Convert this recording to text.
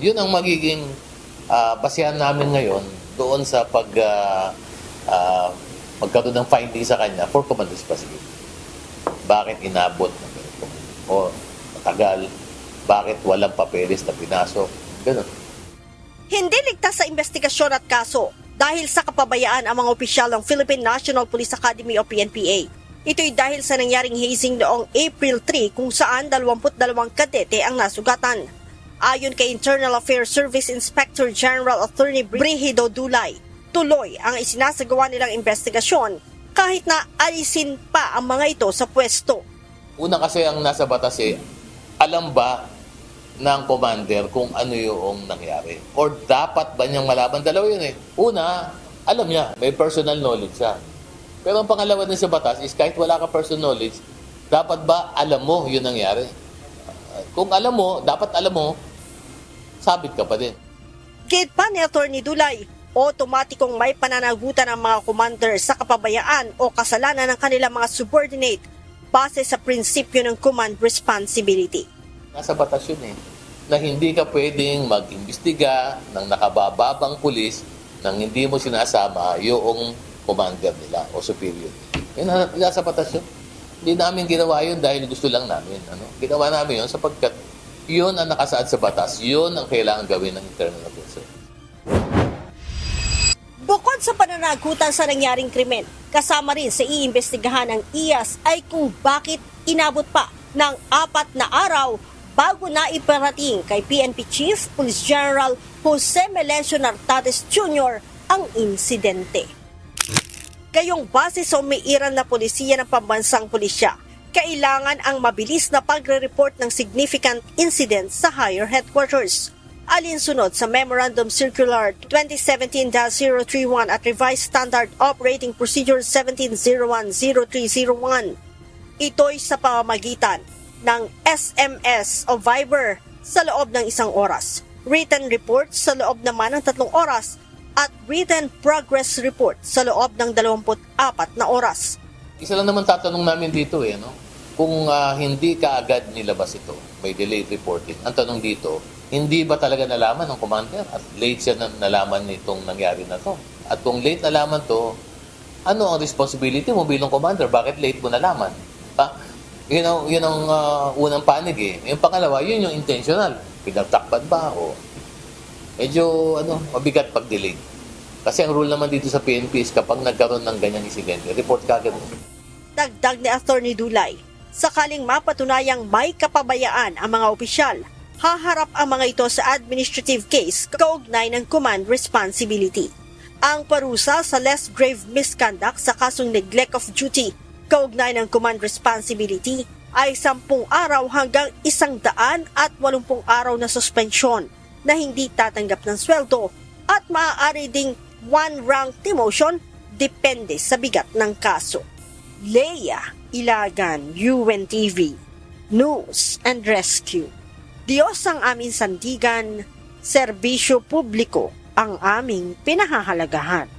Yun ang magiging basihan namin ngayon doon sa magkaroon ng finding sa kanya for command responsibility. Bakit inabot ng ganito? O matagal? Bakit walang papeles na pinasok? Ganun. Hindi ligtas sa investigasyon at kaso dahil sa kapabayaan ang mga opisyal ng Philippine National Police Academy o PNPA. Ito'y dahil sa nangyaring hazing noong April 3 kung saan 22 kadete ang nasugatan. Ayon kay Internal Affairs Service Inspector General Attorney Brigido Dulay, tuloy ang isinasagawa nilang investigasyon kahit na alisin pa ang mga ito sa pwesto. Una kasi ang nasa batas alam ba ng commander kung ano yung nangyari? Or dapat ba niyang malaman? Dalawa yun Una, alam niya, may personal knowledge siya. Pero ang pangalawa din sa batas is kahit wala ka personal knowledge, dapat ba alam mo yun nangyari? Kung alam mo, dapat alam mo, sabit ka pa din. Gate pa ni Attorney Dulay, otomatikong may pananagutan ang mga commander sa kapabayaan o kasalanan ng kanilang mga subordinate base sa prinsipyo ng command responsibility. Nasa batas yun na hindi ka pwedeng mag-imbestiga ng nakabababang pulis nang hindi mo sinasama yung commander nila o superior. Yun, nasa batas yun. Hindi namin ginawa yun dahil gusto lang namin. Ginawa namin yun sapagkat yun ang nakasaad sa batas. Yun ang kailangan gawin ng Internal Affairs. Bukod sa pananagutan sa nangyaring krimen, kasama rin sa iimbestigahan ng IAS ay kung bakit inabot pa ng 4 na araw bago na iparating kay PNP Chief Police General Jose Melencio Nartates Jr. ang insidente. Gayong base sa umiiral na polisiya ng pambansang pulisya, kailangan ang mabilis na pagre-report ng significant incidents sa higher headquarters. Alinsunod sa Memorandum Circular 2017-031 at Revised Standard Operating Procedure 1701-0301. Ito'y sa pamamagitan ng SMS o Viber sa loob ng 1 oras, written report sa loob naman ng 3 oras, at written progress report sa loob ng 24 na oras. Isa lang naman tatanong namin dito kung hindi kaagad nilabas ito, may delayed reporting. Ang tanong dito, hindi ba talaga nalaman ng commander at late siya nalaman nitong nangyari na to? At kung late nalaman to, ano ang responsibility mo bilang commander? Bakit late mo nalaman? Yun ang unang panig Yung pangalawa, yun yung intentional. Pinagtakpan ba o medyo mabigat pag delayed. Kasi ang rule naman dito sa PNP is kapag nagkaroon ng ganyang insidente, report kagad. Dagdag ni Attorney Dulay, sakaling mapatunayang may kapabayaan ang mga opisyal, haharap ang mga ito sa administrative case kaugnay ng command responsibility. Ang parusa sa less grave misconduct sa kasong neglect of duty kaugnay ng command responsibility ay 10 araw hanggang 180 araw na suspensyon na hindi tatanggap ng sweldo at maaari ding 1 rank demotion depende sa bigat ng kaso. Leia Ilagan, UNTV, News and Rescue. Diyos ang aming sandigan, serbisyo publiko ang aming pinahahalagahan.